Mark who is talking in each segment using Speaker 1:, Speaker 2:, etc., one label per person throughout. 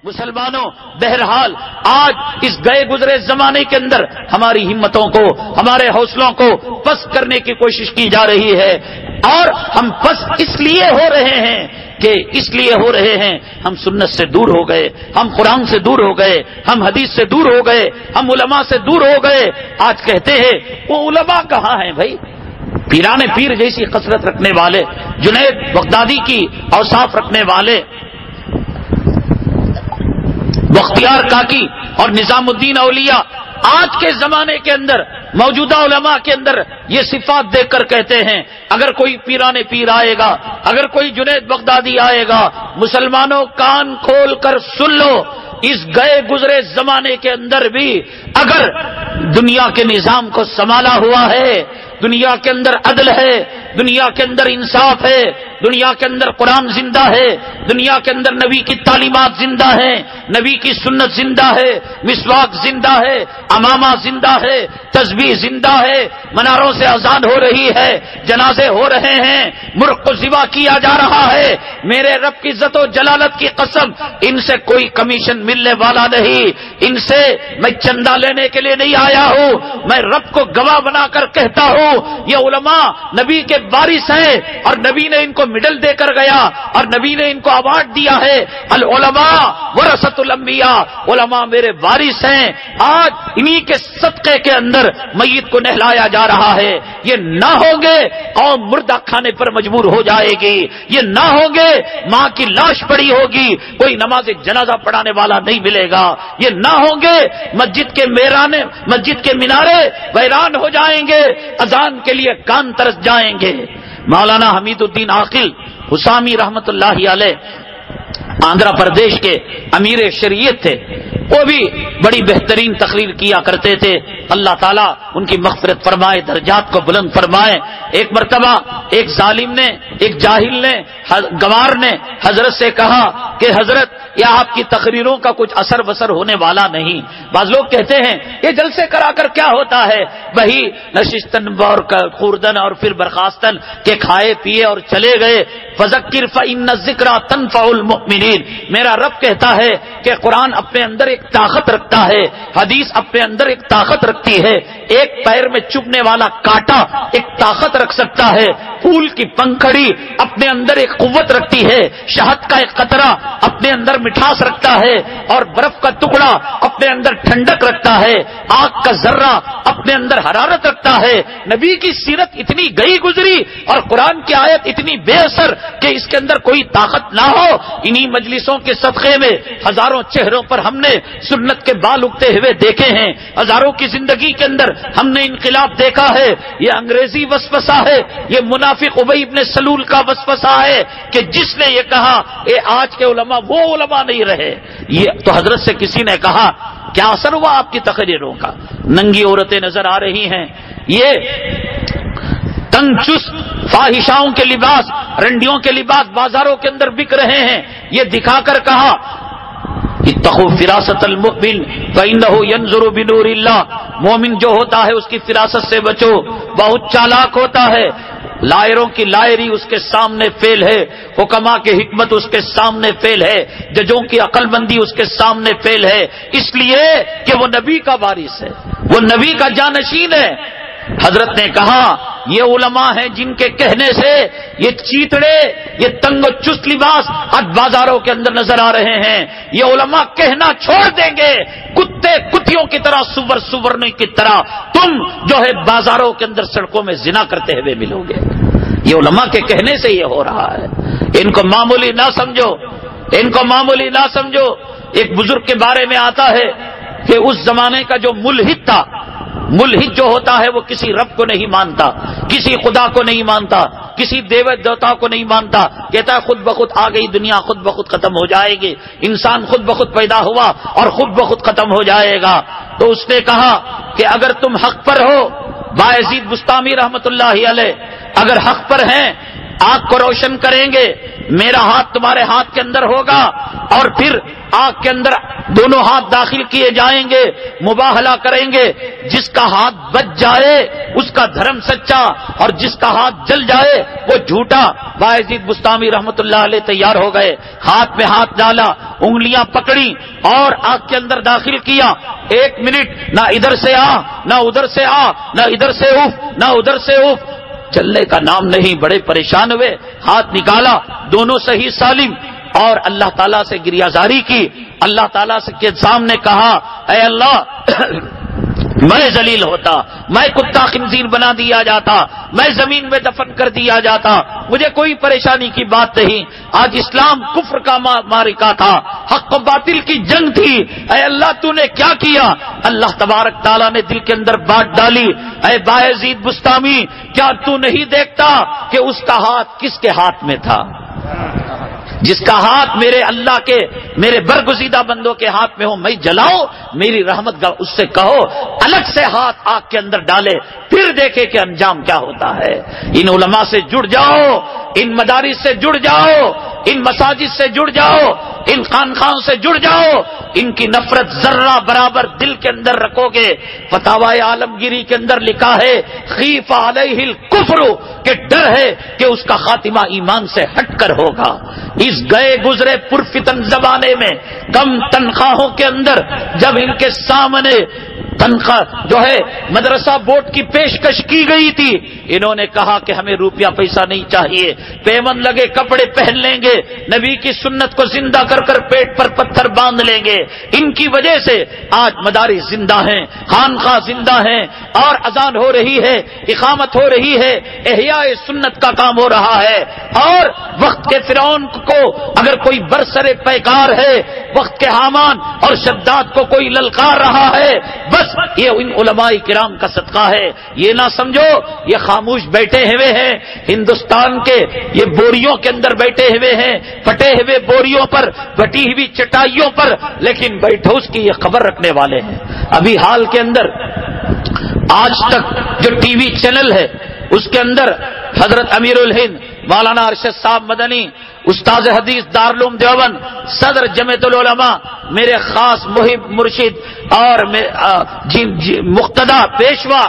Speaker 1: مسلمانوں بہرحال آج اس گئے گزرے زمانے کے اندر ہماری ہمتوں کو، ہمارے حوصلوں کو پست کرنے کی کوشش کی جا رہی ہے، اور ہم پست اس لیے ہو رہے ہیں ہم سنت سے دور ہو گئے، ہم قرآن سے دور ہو گئے، ہم حدیث سے دور ہو گئے، ہم علماء سے دور ہو گئے۔ آج کہتے ہیں وہ علماء کہاں ہیں بھائی؟ پیران پیر جیسی کثرت رکھنے والے، جنید بغدادی کی اوصاف رکھنے والے، بختیار کاکی اور نظام الدین اولیاء آج کے زمانے کے اندر موجودہ علماء کے اندر یہ صفات دیکھ کر کہتے ہیں اگر کوئی پیران پیر آئے گا، اگر کوئی جنید بغدادی آئے گا، مسلمانوں کان کھول کر سن لو، اس گئے گزرے زمانے کے اندر بھی اگر دنیا کے نظام کو سنبھالا ہوا ہے، دنیا کے اندر عدل ہے، دنیا کے اندر انصاف ہے، دنیا کے اندر قرآن زندہ ہے، دنیا کے اندر نبی کی تعلیمات زندہ ہیں، نبی کی سنت زندہ ہے، مسواک زندہ ہے، امامہ زندہ ہے، تسبیح زندہ ہے، مناروں سے اذان ہو رہی ہے، جنازے ہو رہے ہیں، مرغ کو ذبح کیا جا رہا ہے، میرے رب کی عزت و جلالت کی قسم ان سے کوئی کمیشن ملنے والا نہیں، ان سے میں چندہ لینے کے لیے نہیں آیا ہوں، میں رب کو گواہ بنا کر کہتا ہوں یہ علماء نبی کے وارث ہیں، اور نبی نے ان کو میڈل دے کر گیا، اور نبی نے ان کو ایوارڈ دیا ہے، العلماء ورثۃ الانبیاء، علماء میرے وارث ہیں۔ آج انہی کے صدقے کے اندر میت کو نہلایا جا رہا ہے، یہ نہ ہوں گے قوم مردہ کھانے پر مجبور ہو جائے گی، یہ نہ ہوں گے ماں کی لاش پڑی ہوگی، کوئی نماز جنازہ پڑھانے والا نہیں ملے گا، یہ نہ ہوں گے مسجد کے مینارے ویران ہو جائیں گے، اذان کے لیے کان ترس جائیں گے۔ مولانا حمید الدین عاقل حسامی رحمت اللہ علیہ آندھرا پردیش کے امیر شریعت تھے، وہ بھی بڑی بہترین تقریر کیا کرتے تھے، اللہ تعالیٰ ان کی مغفرت فرمائے، درجات کو بلند فرمائے۔ ایک مرتبہ ایک ظالم نے، ایک جاہل نے، گوار نے حضرت سے کہا کہ حضرت یہ آپ کی تقریروں کا کچھ اثر بسر ہونے والا نہیں، بعض لوگ کہتے ہیں یہ جلسے کرا کر کیا ہوتا ہے، وہی نشستن اور خوردن اور پھر برخاستن کے کھائے پیے اور چلے گئے، فذکر فإن الذکری تنفع المؤمنین۔ میرا رب کہتا ہے کہ قرآن اپنے اندر ایک طاقت رکھتا ہے، حدیث اپنے اندر ایک طاقت رکھتی ہے، ایک پیر میں چبھنے والا کانٹا ایک طاقت رکھ سکتا ہے، پھول کی پنکھڑی اپنے اندر ایک قوت رکھتی ہے، شہد کا ایک قطرہ اپنے اندر مٹھاس رکھتا ہے، اور برف کا ٹکڑا اپنے اندر ٹھنڈک رکھتا ہے، آگ کا ذرہ اپنے اندر حرارت رکھتا ہے۔ نبی کی سیرت اتنی گئی گزری اور قرآن کی آیت اتنی بے اثر کہ اس کے اندر کوئی طاقت نہ ہو۔ انہی مجلسوں کے صدقے میں ہزاروں چہروں پر ہم نے سنت کے بال اگتے ہوئے دیکھے ہیں، ہزاروں کی زندگی کے اندر ہم نے انقلاب دیکھا ہے۔ یہ انگریزی وسوسہ ہے، یہ منافق ابی ابن سلول کا وسوسہ ہے کہ جس نے یہ کہا اے آج کے علماء وہ علماء نہیں رہے۔ یہ تو حضرت سے کسی نے کہا کیا اثر ہوا آپ کی تقریروں کا؟ ننگی عورتیں نظر آ رہی ہیں، یہ تنگ چست فاحشاؤں کے لباس، رنڈیوں کے لباس بازاروں کے اندر بک رہے ہیں، یہ دکھا کر کہا اتقوا فراست المؤمن فإنه ينظر بنور اللہ، مومن جو ہوتا ہے اس کی فراست سے بچو، بہت چالاک ہوتا ہے، لائروں کی لائری اس کے سامنے فیل ہے، حکما کی حکمت اس کے سامنے فیل ہے، ججوں کی عقل مندی اس کے سامنے فیل ہے، اس لیے کہ وہ نبی کا وارث ہے، وہ نبی کا جانشین ہے۔ حضرت نے کہا یہ علماء ہیں جن کے کہنے سے یہ چیتڑے، یہ تنگ و چست لباس آج بازاروں کے اندر نظر آ رہے ہیں، یہ علماء کہنا چھوڑ دیں گے، کتے کتیوں کی طرح، سور سورنے کی طرح تم جو ہے بازاروں کے اندر سڑکوں میں زنا کرتے ہوئے ملو گے۔ یہ علماء کے کہنے سے یہ ہو رہا ہے، ان کو معمولی نہ سمجھو، ان کو معمولی نہ سمجھو۔ ایک بزرگ کے بارے میں آتا ہے کہ اس زمانے کا جو ملحد تھا، ملحد جو ہوتا ہے وہ کسی رب کو نہیں مانتا، کسی خدا کو نہیں مانتا، کسی دیوت دیوتا کو نہیں مانتا، کہتا ہے خود بخود آ گئی دنیا، خود بخود ختم ہو جائے گی، انسان خود بخود پیدا ہوا اور خود بخود ختم ہو جائے گا۔ تو اس نے کہا کہ اگر تم حق پر ہو، بایزید بستامی رحمت اللہ علیہ اگر حق پر ہیں آگ کو روشن کریں گے، میرا ہاتھ تمہارے ہاتھ کے اندر ہوگا، اور پھر آگ کے اندر دونوں ہاتھ داخل کیے جائیں گے، مباہلہ کریں گے، جس کا ہاتھ بچ جائے اس کا دھرم سچا، اور جس کا ہاتھ جل جائے وہ جھوٹا۔ بایزید بستامی رحمت اللہ علیہ تیار ہو گئے، ہاتھ میں ہاتھ ڈالا، انگلیاں پکڑی اور آگ کے اندر داخل کیا۔ 1 منٹ نہ ادھر سے آ نہ ادھر سے آ، نہ ادھر سے اف نہ ادھر سے اف، چلنے کا نام نہیں۔ بڑے پریشان ہوئے، ہاتھ نکالا، دونوں صحیح سالم، اور اللہ تعالیٰ سے گریازاری کی۔ اللہ تعالیٰ کے سامنے کہا، اے اللہ میں ذلیل ہوتا، میں کتا خنزیر بنا دیا جاتا، میں زمین میں دفن کر دیا جاتا، مجھے کوئی پریشانی کی بات نہیں۔ آج اسلام کفر کا معرکہ تھا، حق و باطل کی جنگ تھی۔ اے اللہ تو نے کیا کیا؟ اللہ تبارک تعالیٰ نے دل کے اندر بات ڈالی، اے بایزید بستامی کیا تو نہیں دیکھتا کہ اس کا ہاتھ کس کے ہاتھ میں تھا؟ جس کا ہاتھ میرے اللہ کے، میرے برگزیدہ بندوں کے ہاتھ میں ہو، میں جلاؤ میری رحمت کا، اس سے کہو الگ سے ہاتھ آگ کے اندر ڈالے، پھر دیکھے کہ انجام کیا ہوتا ہے۔ ان علماء سے جڑ جاؤ، ان مدارس سے جڑ جاؤ، ان مساجد سے جڑ جاؤ، ان خانقاہوں سے جڑ جاؤ، ان کی نفرت ذرہ برابر دل کے اندر رکھو گے۔ فتاوی عالمگیری کے اندر لکھا ہے، خیف علیہ الکفر، کہ ڈر ہے کہ اس کا خاتمہ ایمان سے ہٹ کر ہوگا۔ اس گئے گزرے پرفتن زمانے میں کم تنخواہوں کے اندر جب ان کے سامنے تنخواہ جو ہے مدرسہ بورڈ کی پیشکش کی گئی تھی، انہوں نے کہا کہ ہمیں روپیہ پیسہ نہیں چاہیے، پیمن لگے کپڑے پہن لیں گے، نبی کی سنت کو زندہ کر کر پیٹ پر پتھر باندھ لیں گے۔ ان کی وجہ سے آج مدارس زندہ ہیں، خانقاہ زندہ ہیں، اور اذان ہو رہی ہے، اقامت ہو رہی ہے، احیاء سنت کا کام ہو رہا ہے۔ اور وقت کے فرعون کو اگر کوئی برسر پیکار ہے، وقت کے حامان اور شداد کو کوئی للکار رہا ہے، بس یہ ان علماء کرام کا صدقہ ہے۔ یہ نہ سمجھو یہ خاموش بیٹھے ہوئے ہیں، ہندوستان کے یہ بوریوں کے اندر بیٹھے ہوئے ہیں، پھٹے ہوئے بوریوں پر، بٹی ہوئی چٹائیوں پر، لیکن بیٹھوس کی یہ خبر رکھنے والے ہیں۔ ابھی حال کے اندر آج تک جو ٹی وی چینل ہے اس کے اندر حضرت امیر الہند مولانا ارشد صاحب مدنی، استاد حدیث دارالعلوم دیوبند، صدر جمعیت العلماء، میرے خاص محب مرشد اور مقتدی پیشوا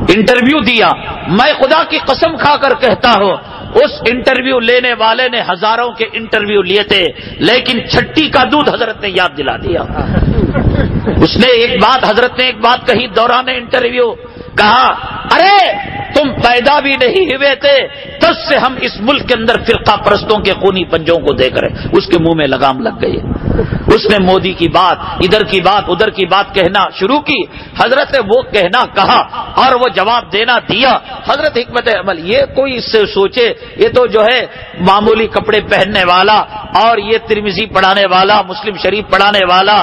Speaker 1: انٹرویو دیا۔ میں خدا کی قسم کھا کر کہتا ہوں اس انٹرویو لینے والے نے ہزاروں کے انٹرویو لیے تھے، لیکن چھٹی کا دودھ حضرت نے یاد دلا دیا۔ اس نے حضرت نے ایک بات کہی دوران انٹرویو، کہا ارے تم پیدا بھی نہیں ہوئے تھے تب سے ہم اس ملک کے اندر فرقہ پرستوں کے خونی پنجوں کو دیکھ رہے۔ اس کے منہ میں لگام لگ گئی، اس نے مودی کی بات، ادھر کی بات، ادھر کی بات کہنا شروع کی۔ حضرت نے وہ کہنا کہا اور وہ جواب دینا دیا۔ حضرت حکمت عمل، یہ کوئی اس سے سوچے یہ تو جو ہے معمولی کپڑے پہننے والا اور یہ ترمذی پڑھانے والا، مسلم شریف پڑھانے والا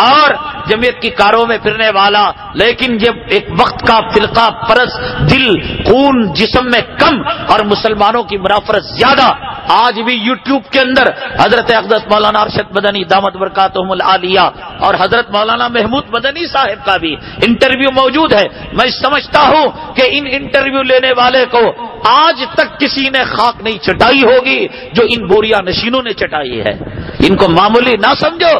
Speaker 1: اور جمعیت کی کاروں میں پھرنے والا، لیکن جب ایک وقت کا فرقہ پرست دل، خون جسم میں کم اور مسلمانوں کی منافرت زیادہ۔ آج بھی یوٹیوب کے اندر حضرت اقدس مولانا ارشد مدنی دامت برکاتہم العالیہ اور حضرت مولانا محمود مدنی صاحب کا بھی انٹرویو موجود ہے۔ میں سمجھتا ہوں کہ ان انٹرویو لینے والے کو آج تک کسی نے خاک نہیں چٹائی ہوگی جو ان بوریا نشینوں نے چٹائی ہے۔ ان کو معمولی نہ سمجھو،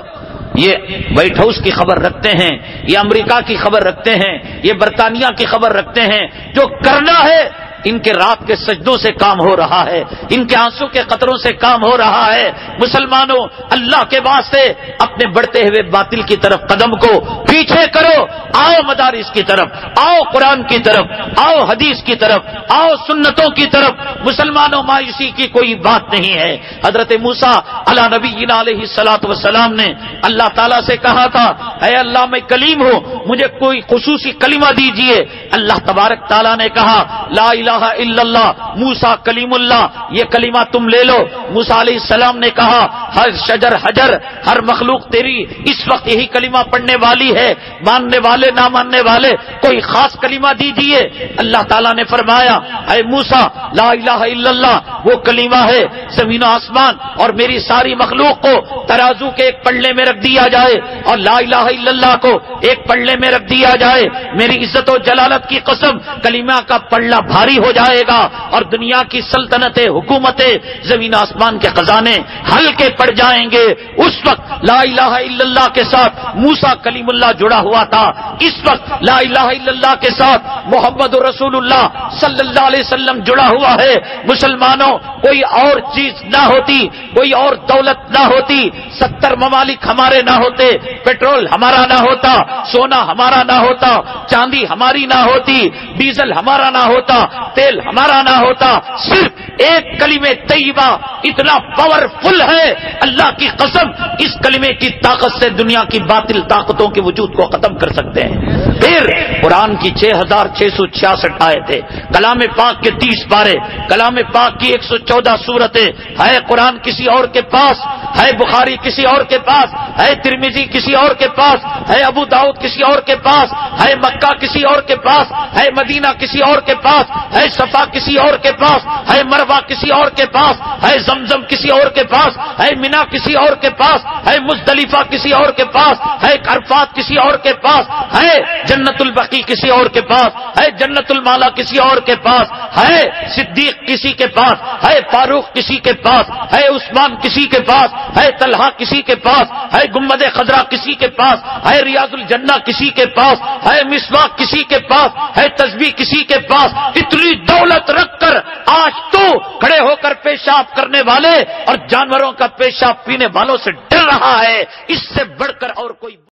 Speaker 1: یہ وائٹ ہاؤس کی خبر رکھتے ہیں، یہ امریکہ کی خبر رکھتے ہیں، یہ برطانیہ کی خبر رکھتے ہیں۔ جو کرنا ہے ان کے رات کے سجدوں سے کام ہو رہا ہے، ان کے آنسو کے قطروں سے کام ہو رہا ہے۔ مسلمانوں، اللہ کے واسطے اپنے بڑھتے ہوئے باطل کی طرف قدم کو پیچھے کرو، آؤ مدارس کی طرف، آؤ قرآن کی طرف، آؤ حدیث کی طرف، آؤ سنتوں کی طرف۔ مسلمانوں، مایوسی کی کوئی بات نہیں ہے۔ حضرت موسیٰ علی نبینا علیہ الصلوۃ والسلام نے اللہ تعالیٰ سے کہا تھا، اے اللہ میں کلیم ہوں، مجھے کوئی خصوصی کلمہ دیجئے۔ اللہ تبارک تعالیٰ نے کہا لا الہ الا اللہ موسیٰ کلیم اللہ، یہ کلمہ تم لے لو۔ موسیٰ علیہ السلام نے کہا ہر شجر حجر، ہر مخلوق تیری اس وقت یہی کلمہ پڑھنے والی ہے، ماننے والے نہ ماننے والے کوئی خاص کلمہ دیجئے۔ اللہ تعالیٰ نے فرمایا اے موسیٰ لا الہ الا اللہ وہ کلمہ ہے زمین و آسمان اور میری ساری مخلوق کو ترازو کے ایک پلڑے میں رکھ دیا جائے اور لا الہ الا اللہ کو ایک پلڑے میں رکھ دیا جائے۔ میری عزت و جلالت ذات کی قسم کلمہ کا پلڑا بھاری ہو جائے گا اور دنیا کی سلطنتیں، حکومتیں، زمین آسمان کے خزانے ہلکے پڑ جائیں گے۔ اس وقت لا الہ الا اللہ کے ساتھ موسیٰ کلیم اللہ جڑا ہوا تھا، اس وقت لا الہ الا اللہ کے ساتھ محمد رسول اللہ صلی اللہ علیہ وسلم جڑا ہوا ہے۔ مسلمانوں، کوئی اور چیز نہ ہوتی، کوئی اور دولت نہ ہوتی، 70 ممالک ہمارے نہ ہوتے، پیٹرول ہمارا نہ ہوتا، سونا ہمارا نہ ہوتا، چاندی ہماری نہ ہوتی، ڈیزل ہمارا نہ ہوتا، تیل ہمارا نہ ہوتا، صرف ایک کلمہ طیبہ اتنا پاورفل ہے، اللہ کی قسم اس کلمے کی طاقت سے دنیا کی باطل طاقتوں کے وجود کو ختم کر سکتے ہیں۔ پھر قرآن کی 6666 آیتیں، کلام پاک کے 30 پارے، کلام پاک کی 114 سورتیں، ہے قرآن کسی اور کے پاس، ہے بخاری کسی اور کے پاس، ہے ترمذی کسی اور کے پاس، ہے ابو داؤد کسی اور کے پاس، ہے مکہ کسی اور کے پاس، ہے مدینہ کسی اور کے پاس، ہے صفا کسی اور کے پاس، ہے مروہ کسی اور کے پاس، ہے زمزم کسی اور کے پاس، ہے منا کسی اور کے پاس، ہے مزدلفہ کسی اور کے پاس، ہے عرفات کسی اور کے پاس، ہے جنت البقیع کسی اور کے پاس، ہے جنت المالا کسی اور کے پاس، ہے صدیق کسی کے پاس، ہے فاروق کسی کے پاس، ہے عثمان کسی کے پاس، ہے طلحہ کسی کے پاس، ہے گنبد خضرا کسی کے پاس، ہے ریاض الجنہ کسی کے پاس، ہے مسواک کسی کے پاس، ہے تسبیح کسی کے پاس۔ اتنی دولت رکھ کر آج تو کھڑے ہو کر پیشاب کرنے والے اور جانوروں کا پیشاب پینے والوں سے ڈر رہا ہے، اس سے بڑھ کر اور کوئی